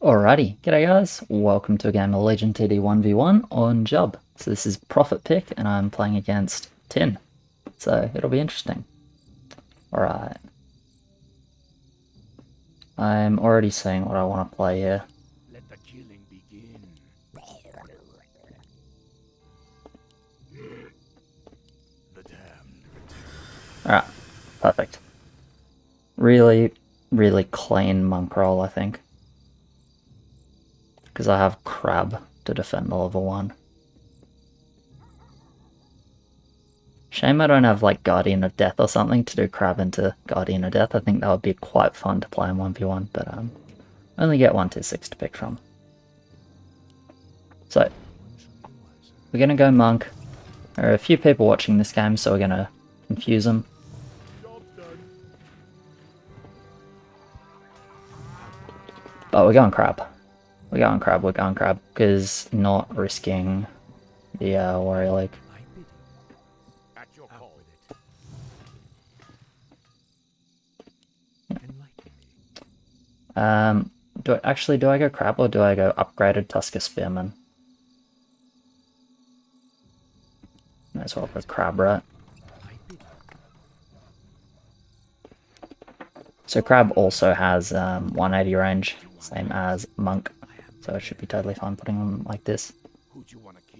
Alrighty, g'day guys, welcome to a game of Legion TD 1v1 on Jub. So this is Prophet Pick and I'm playing against Tin, so it'll be interesting. Alright. I'm already seeing what I want to play here. Let the killing begin. The damned. Alright, perfect. Really clean monk roll, I think. Because I have Crab to defend the level 1. Shame I don't have like Guardian of Death or something to do Crab into Guardian of Death. I think that would be quite fun to play in 1v1, but only get 1-6 to pick from. So, we're going to go Monk. There are a few people watching this game, so we're going to confuse them. But we're going Crab. We're going Crab, because not risking the Warrior League. At your call. Do I go Crab or do I go upgraded Tusker Spearman? Might as well go Crab, right? So Crab also has 180 range, same as Monk, so it should be totally fine putting him like this.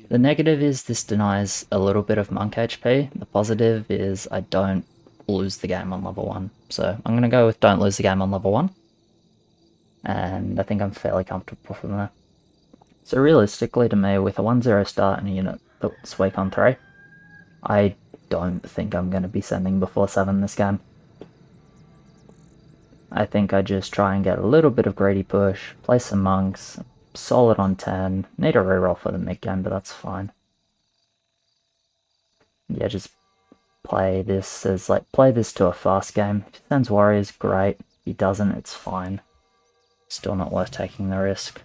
The negative is this denies a little bit of Monk HP. The positive is I don't lose the game on level 1. So I'm going to go with don't lose the game on level 1. And I think I'm fairly comfortable from there. So realistically to me, with a 1-0 start and a unit that's weak on 3, I don't think I'm going to be sending before 7 this game. I think I just try and get a little bit of greedy push, play some monks, solid on 10, need a reroll for the mid game, but that's fine. Yeah, just play this as play this to a fast game. If he sends warriors, great. If he doesn't, it's fine. Still not worth taking the risk.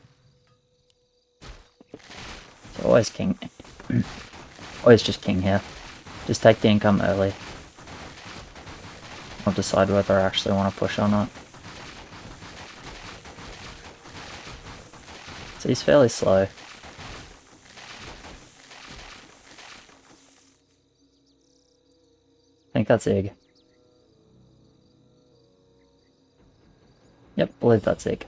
So always king. Always just king here. Just take the income early. I'll decide whether I actually want to push or not. So he's fairly slow. I think that's Ig. Yep, believe that's Ig.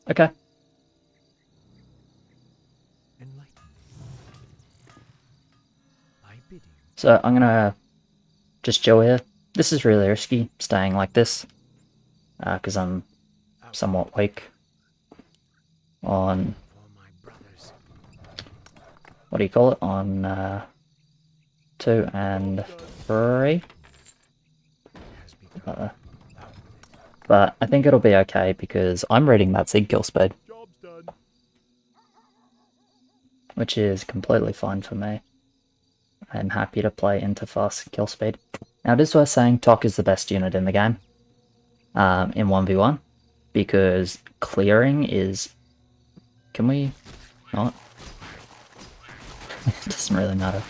Okay. So I'm gonna just chill here. This is really risky, staying like this, because I'm somewhat weak on, what do you call it, on 2 and 3. But I think it'll be okay because I'm reading that Zig kill speed, which is completely fine for me. I'm happy to play into fast kill speed. Now it is worth saying Tok is the best unit in the game in 1v1 because clearing is... Can we not? It doesn't really matter.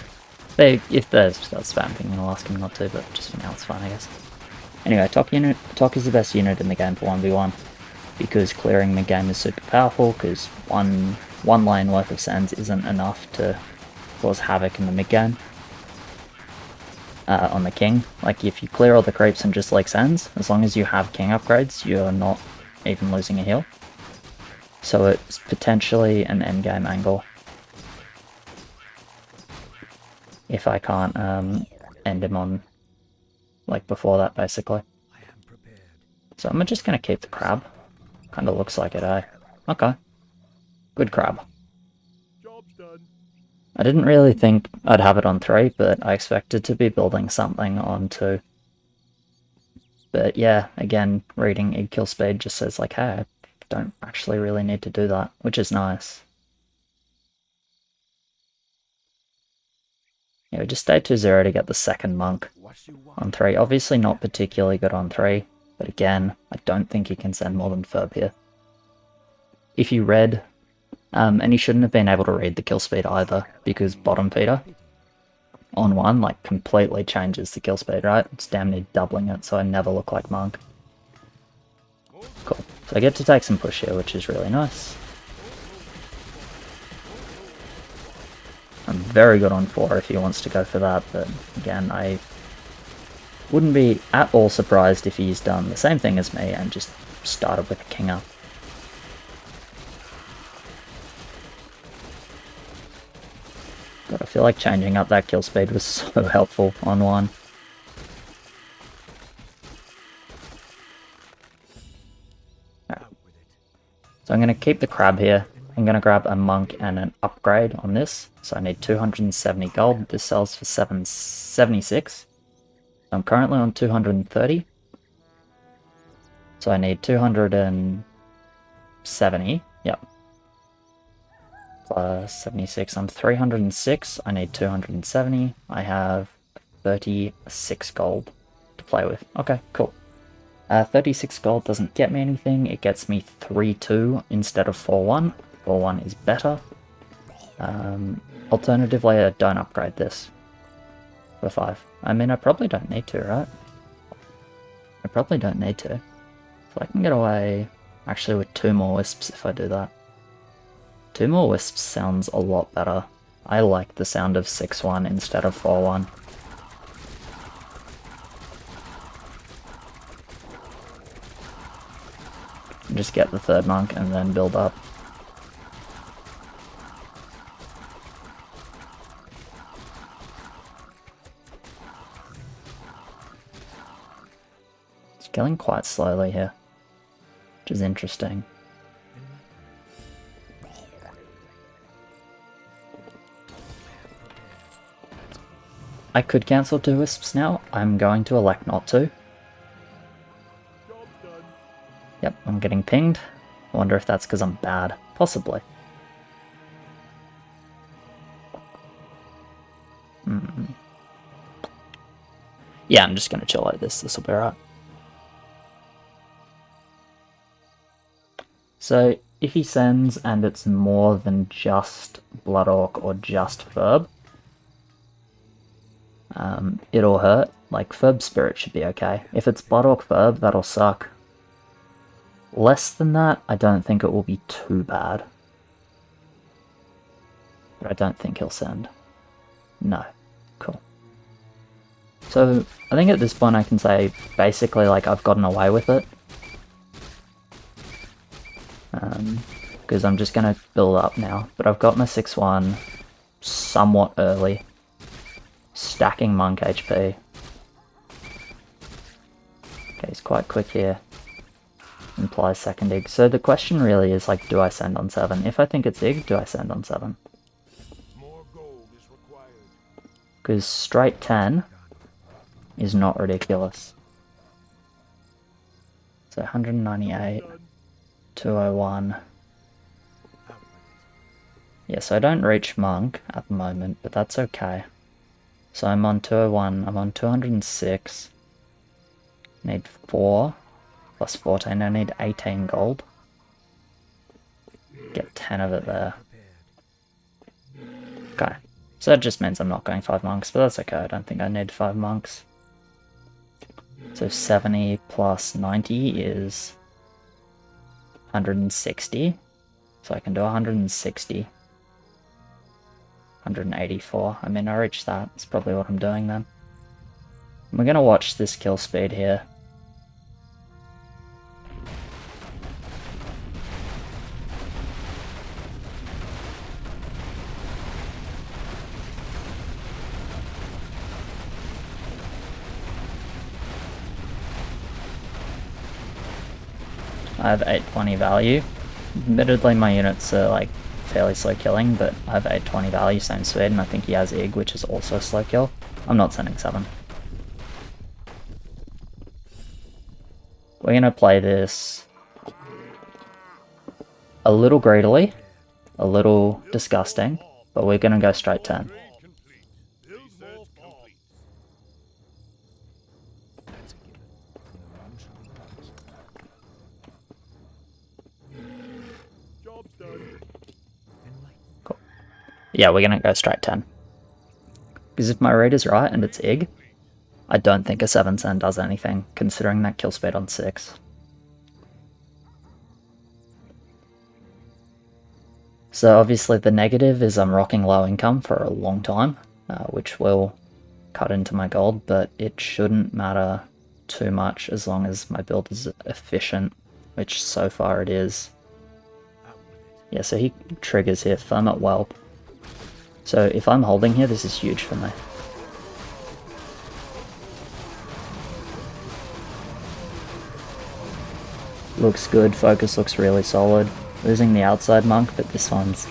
If they start spamming, I'll ask him not to, but just for now it's fine, I guess. Anyway, Tok is the best unit in the game for 1v1 because clearing the game is super powerful because one lane worth of sends isn't enough to cause havoc in the mid game. On the king, like if you clear all the creeps and just like sends, as long as you have king upgrades, you're not even losing a heal. So it's potentially an endgame angle. If I can't end him on, like before that basically. So I'm just gonna keep the crab. Kinda looks like it, eh? Okay. Good crab. Job's done. I didn't really think I'd have it on 3, but I expected to be building something on 2. But yeah, again, reading Ig kill speed just says like, hey, I don't actually really need to do that, which is nice. Yeah, we just stay 2-0 to get the second monk on 3. Obviously not particularly good on 3, but again, I don't think you can send more than Ferb here. If you read, and you shouldn't have been able to read the kill speed either, because bottom feeder on 1 completely changes the kill speed, right? It's damn near doubling it, so I never look like monk. So I get to take some push here, which is really nice. I'm very good on 4 if he wants to go for that, but again, I wouldn't be at all surprised if he's done the same thing as me and just started with the king up. But I feel like changing up that kill speed was so helpful on 1. Right. So I'm going to keep the crab here. I'm going to grab a monk and an upgrade on this. So I need 270 gold. This sells for 776. I'm currently on 230. So I need 270. Yep. Plus 76. I'm 306. I need 270. I have 36 gold to play with. Okay, cool. 36 gold doesn't get me anything. It gets me 3-2 instead of 4-1. 4-1 is better. Alternatively, I don't upgrade this for 5. I mean, I probably don't need to, right? I probably don't need to. So I can get away actually with 2 more wisps if I do that. 2 more wisps sounds a lot better. I like the sound of 6-1 instead of 4-1. Just get the 3rd monk and then build up. It's killing quite slowly here, which is interesting. I could cancel 2 wisps now. I'm going to elect not to. Yep, I'm getting pinged. I wonder if that's because I'm bad. Possibly. Yeah, I'm just going to chill like this. This will be alright. So, if he sends and it's more than just Blood Orc or just Ferb, it'll hurt. Like, Ferb Spirit should be okay. If it's Blood Orc Ferb, that'll suck. Less than that, I don't think it will be too bad. But I don't think he'll send. No. Cool. So, I think at this point I can say, basically, like, I've gotten away with it. Because I'm just going to build up now. But I've got my 6-1 somewhat early. Stacking monk HP. Okay, he's quite quick here. Implies second Ig. So the question really is, like, do I send on 7? If I think it's Ig, do I send on 7? Because straight 10 is not ridiculous. So 198, 201. Yeah, so I don't reach monk at the moment, but that's okay. So I'm on 201, I'm on 206. Need 4. Plus 14, I need 18 gold. Get 10 of it there. Okay. So that just means I'm not going 5 monks, but that's okay, I don't think I need 5 monks. So 70 plus 90 is 160. So I can do 160. 184. I mean, I reached that. That's probably what I'm doing then. We're going to watch this kill speed here. I have 820 value. Admittedly, my units are like fairly slow killing, but I have 820 value, same speed, and I think he has Ig, which is also slow kill. I'm not sending 7. We're gonna play this a little greedily, a little disgusting, but we're gonna go straight 10. Cool. Yeah, we're gonna go straight 10. Because if my read is right and it's Ig, I don't think a 7 send does anything, considering that kill speed on 6. So obviously the negative is I'm rocking low income for a long time, which will cut into my gold, but it shouldn't matter too much as long as my build is efficient, which so far it is. Yeah, so he triggers here, firm at whelp. So if I'm holding here, this is huge for me. Looks good, focus looks really solid. Losing the outside monk, but this one's...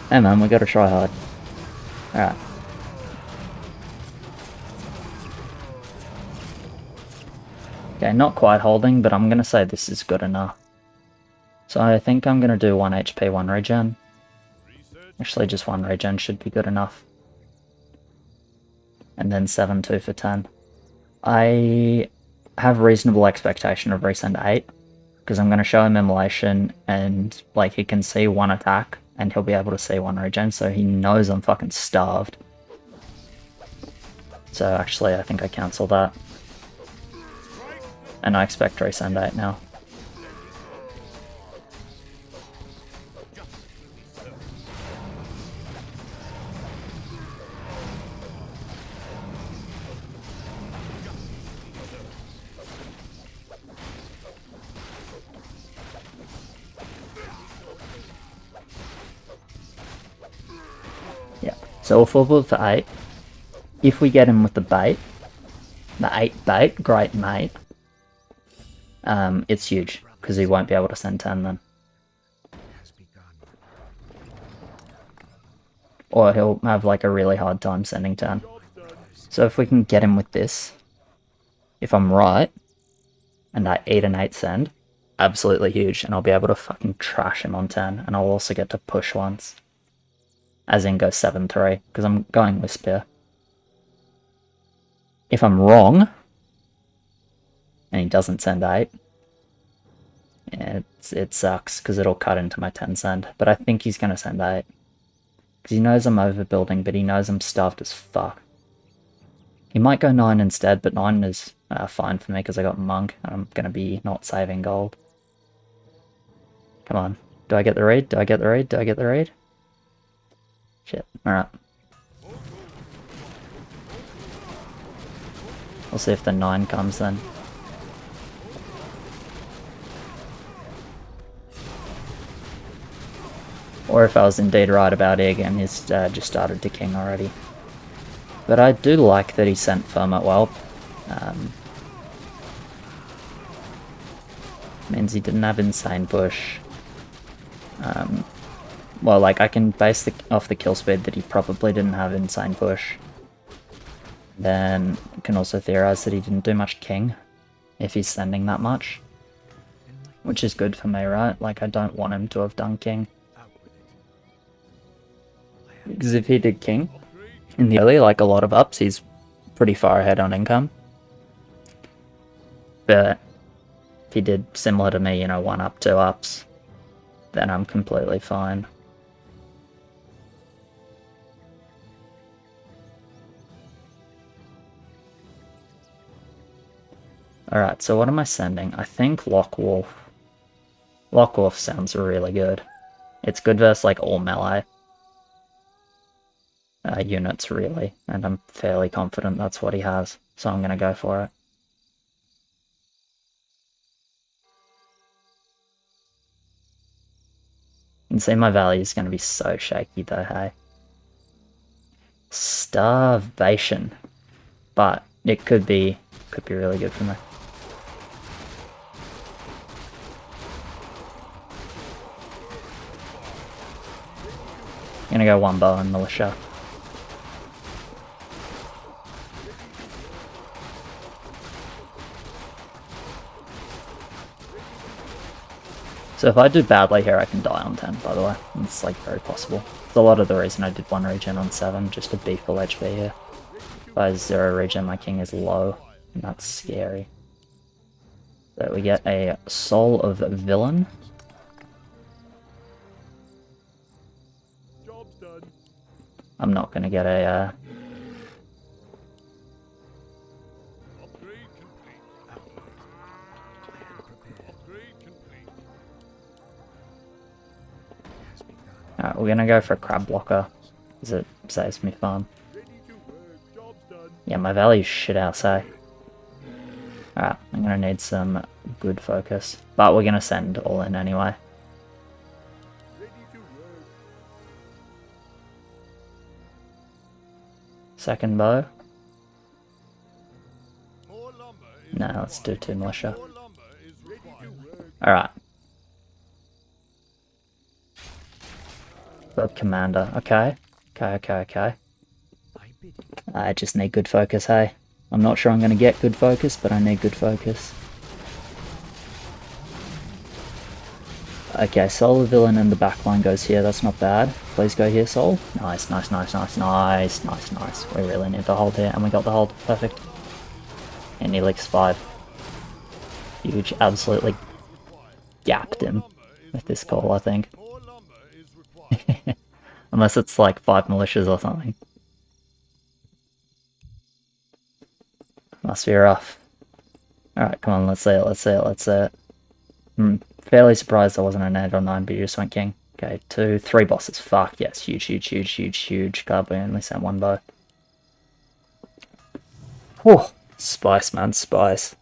Hey man, we gotta try hard. Alright. Okay, not quite holding, but I'm gonna say this is good enough. So I think I'm gonna do 1 HP, 1 regen. Actually, just 1 regen should be good enough. And then 7-2 for 10. I have reasonable expectation of resend 8, because I'm gonna show him immolation, and like he can see 1 attack, and he'll be able to see 1 regen, so he knows I'm fucking starved. So actually, I think I cancel that. And I expect resend 8 now. Yeah, so we'll full build for 8. If we get him with the bait, the 8 bait, great mate, it's huge, because he won't be able to send 10 then. Or he'll have like a really hard time sending 10. So if we can get him with this, if I'm right, and I eat an 8 send, absolutely huge, and I'll be able to fucking trash him on 10, and I'll also get to push once. As in go 7-3, because I'm going with Spear. If I'm wrong, and he doesn't send 8, it sucks, because it'll cut into my 10 send, but I think he's going to send 8. Because he knows I'm overbuilding, but he knows I'm stuffed as fuck. He might go 9 instead, but 9 is fine for me because I got Monk, and I'm going to be not saving gold. Come on. Do I get the raid? Do I get the raid? Do I get the raid? Shit. Alright. We'll see if the 9 comes then. Or if I was indeed right about Egg and he's just started to king already. But I do like that he sent firm at whelp. Means he didn't have insane push. Well, like I can base off the kill speed that he probably didn't have insane push. Then I can also theorize that he didn't do much king if he's sending that much. Which is good for me, right? Like I don't want him to have done king. Because if he did king in the early, like a lot of ups, he's pretty far ahead on income. But if he did similar to me, you know, 1 up, 2 ups, then I'm completely fine. Alright, so what am I sending? I think Lockwolf. Lockwolf sounds really good. It's good versus like all melee units, really, and I'm fairly confident that's what he has, so I'm gonna go for it. You can see my value is gonna be so shaky though, hey? Starvation. But it could be really good for me. I'm gonna go 1 bow and militia. So if I do badly here, I can die on 10, by the way. It's like very possible. It's a lot of the reason I did 1 regen on 7, just to be full HP here. If I 0 regen, my king is low, and that's scary. So we get a Soul of Villain. Job's done. I'm not gonna get a Upgrade complete. Upgrade complete. we're gonna go for a crab blocker, because it saves me farm. Ready to work. Job's done. Yeah, my value's shit house, eh? Alright, I'm gonna need some good focus. But we're gonna send all in anyway. Ready to work. Second bow. More lumber is No, let's do 2 militia. More lumber is ready to work. Alright. Bird commander. Okay. Okay. I just need good focus, hey? I'm not sure I'm gonna get good focus, but I need good focus. Okay, Soul Villain in the back line goes here, that's not bad. Please go here, Soul. Nice. We really need the hold here, and we got the hold. Perfect. And he leaks 5. Huge, absolutely gapped him with this call, I think. More lumber is required. Unless it's like 5 militias or something. Must be rough. Alright, come on, let's see it. Fairly surprised I wasn't an 8 or 9, but you just went king. Okay, 2, 3 bosses. Fuck, yes, huge. Glad we only sent 1 bow. Whew, spice, man, spice.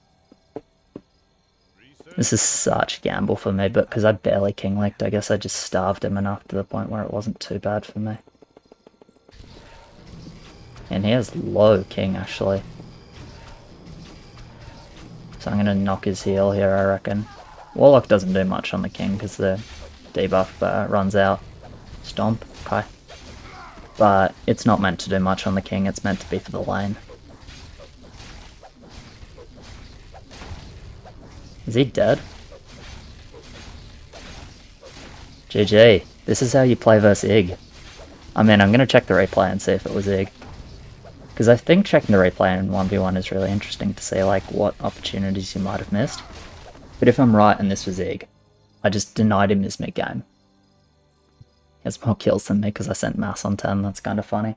This is such a gamble for me, but because I barely king-licked, I guess I just starved him enough to the point where it wasn't too bad for me. And he has low king, actually. So I'm going to knock his heal here, I reckon. Warlock doesn't do much on the king because the debuff runs out. Stomp, okay. But it's not meant to do much on the king, it's meant to be for the lane. Is he dead? GG. This is how you play versus Ig. I mean, I'm going to check the replay and see if it was Ig. Because I think checking the replay in 1v1 is really interesting to see like what opportunities you might have missed. But if I'm right and this was Ig, I just denied him his mid-game. He has more kills than me because I sent mass on 10, that's kind of funny.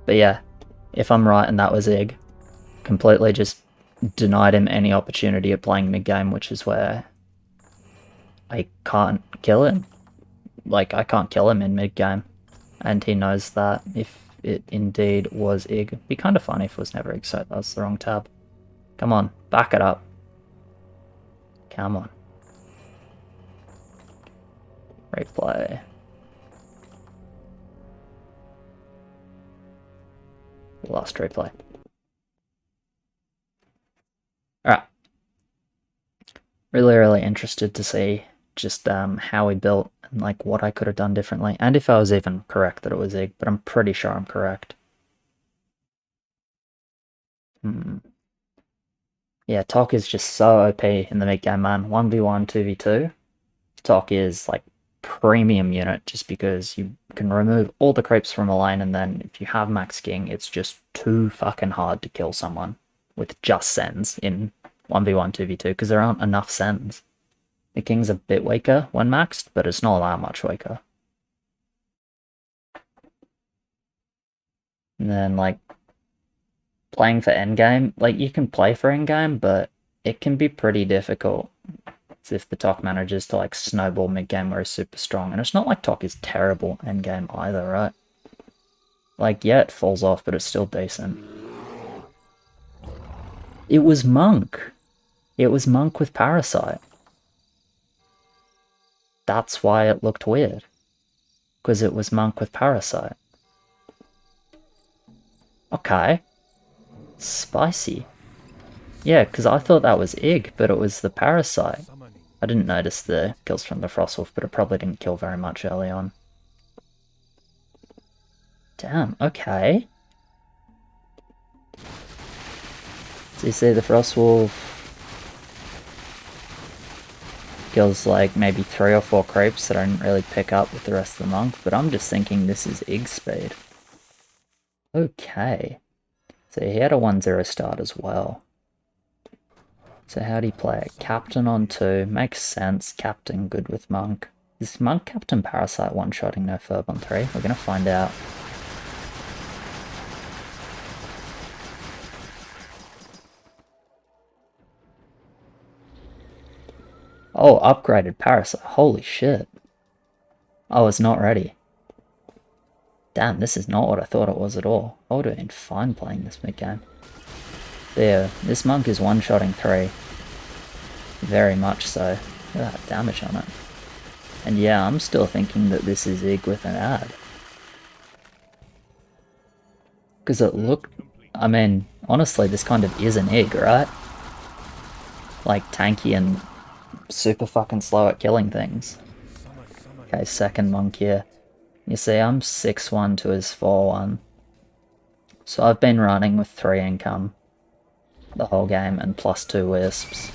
But yeah, if I'm right and that was Ig, completely just denied him any opportunity at playing mid-game, which is where I can't kill him. Like, I can't kill him in mid-game. And he knows that if it indeed was Ig. It'd be kind of funny if it was never Ig, so that was the wrong tab. Come on, back it up. Come on. Replay. Last replay. Alright. Really interested to see just how he built and like what I could have done differently, and if I was even correct that it was Ig, but I'm pretty sure I'm correct. Yeah, Tok is just so OP in the mid-game, man. 1v1, 2v2. Tok is like premium unit just because you can remove all the creeps from a lane, and then if you have max king, it's just too fucking hard to kill someone with just sends in 1v1, 2v2 because there aren't enough sends. The king's a bit weaker when maxed, but it's not that much weaker. And then, like, playing for endgame, like, you can play for endgame, but it can be pretty difficult. It's if the Tok manages to, like, snowball mid-game where he's super strong. And it's not like Tok is terrible endgame either, right? Like, yeah, it falls off, but it's still decent. It was Monk. It was Monk with Parasite. That's why it looked weird. Because it was Monk with Parasite. Okay. Spicy. Yeah, because I thought that was Ig, but it was the Parasite. I didn't notice the kills from the Frostwolf, but it probably didn't kill very much early on. Damn, okay. So you see the Frostwolf kills like maybe 3 or 4 creeps that I didn't really pick up with the rest of the monk, but I'm just thinking this is Ig speed. Okay. So he had a 1-0 start as well. So how'd he play it? Captain on 2, makes sense, Captain good with Monk. Is Monk Captain Parasite one-shotting no Furb on 3? We're gonna find out. Oh, upgraded Parasite, holy shit. Oh, it's not ready. Damn, this is not what I thought it was at all. I would have been fine playing this mid-game. There, this monk is one-shotting 3. Very much so. Look at that damage on it. And yeah, I'm still thinking that this is Ig with an ad. Because it looked... I mean, honestly, this kind of is an Ig, right? Like, tanky and super fucking slow at killing things. Okay, second monk here. You see, I'm 6-1 to his 4-1. So I've been running with 3 income the whole game and plus 2 wisps.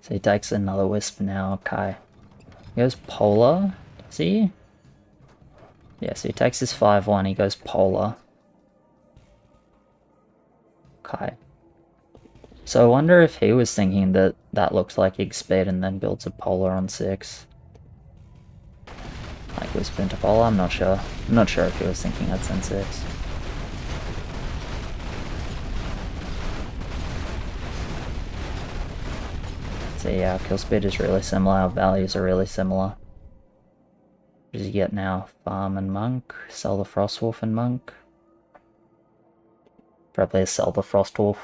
So he takes another wisp now, okay. He goes polar, does he? Yeah, so he takes his 5-1, he goes polar. Okay. So I wonder if he was thinking that that looks like Ig speed and then builds a polar on 6. Like wisp into polar, I'm not sure. I'm not sure if he was thinking that's on 6. So yeah, our kill speed is really similar, our values are really similar. What does he get now? Farm and monk? Sell the Frostwolf and monk? Probably sell the Frostwolf.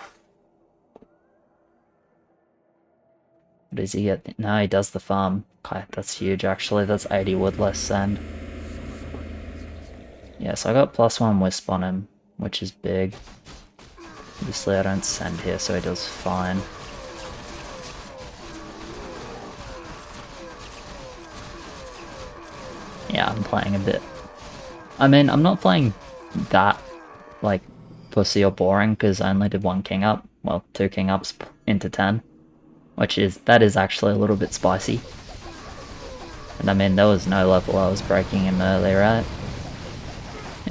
What does he get? No, he does the farm. Okay, that's huge actually, that's 80 wood less sand. Yeah, so I got +1 wisp on him, which is big. Obviously I don't send here, so he does fine. Yeah, I'm playing a bit. I mean, I'm not playing that, like, pussy or boring, because I only did 1 king up. Well, 2 king ups into 10. That is actually a little bit spicy. And I mean, there was no level I was breaking him early, right?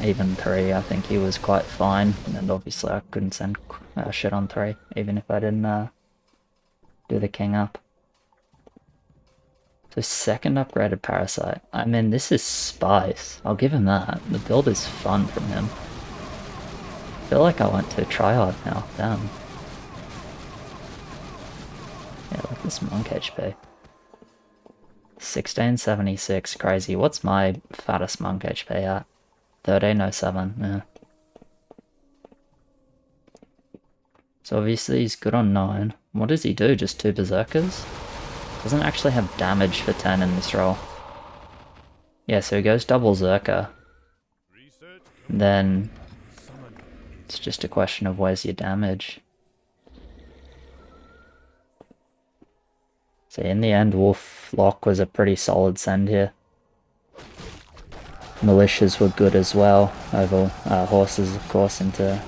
Even 3, I think he was quite fine. And obviously I couldn't send shit on 3, even if I didn't do the king up. So second upgraded Parasite. I mean, this is spice. I'll give him that. The build is fun from him. I feel like I went to tryhard now. Damn. Yeah, look at this monk HP. 1676, crazy. What's my fattest monk HP at? 1307, yeah. So obviously he's good on 9. What does he do? Just 2 berserkers? Doesn't actually have damage for 10 in this roll. Yeah, so he goes double Zerker. Then it's just a question of where's your damage. So in the end, Wolf Lock was a pretty solid send here. Militias were good as well, over horses of course into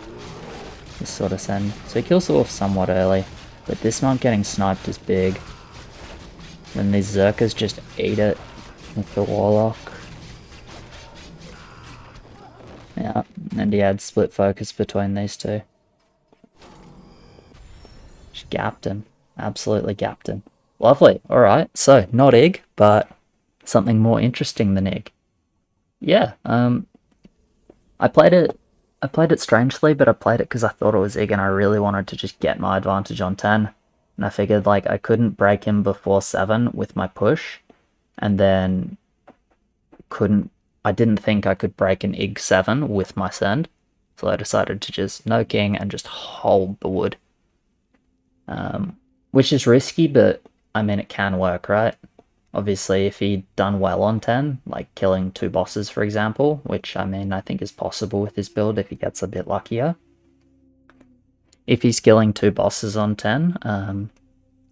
this sort of send. So he kills the wolf somewhat early, but this monk getting sniped is big. Then these Zerkers just eat it with the Warlock. Yeah, and he had split focus between these two. Just gapped him. Absolutely gapped him. Lovely. Alright, so not Ig, but something more interesting than Ig. Yeah, I played it strangely, but I played it because I thought it was Ig and I really wanted to just get my advantage on 10. And I figured like I couldn't break him before 7 with my push, and then I didn't think I could break an Ig 7 with my send, so I decided to just no king and just hold the wood. Which is risky, but I mean it can work, right? Obviously if he'd done well on 10, like killing 2 bosses for example, which I mean I think is possible with his build if he gets a bit luckier. If he's killing 2 bosses on 10,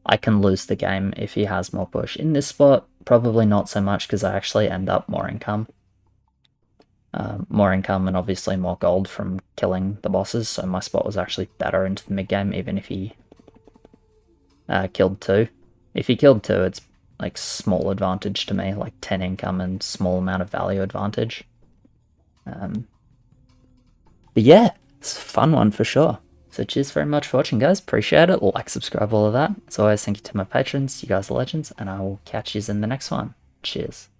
I can lose the game if he has more push. In this spot, probably not so much because I actually end up more income. More income and obviously more gold from killing the bosses, so my spot was actually better into the mid game even if he killed 2. If he killed 2, it's like small advantage to me, like 10 income and small amount of value advantage. But yeah, it's a fun one for sure. So cheers very much for watching, guys. Appreciate it. Like, subscribe, all of that. As always, thank you to my patrons. You guys are legends, and I will catch you in the next one. Cheers.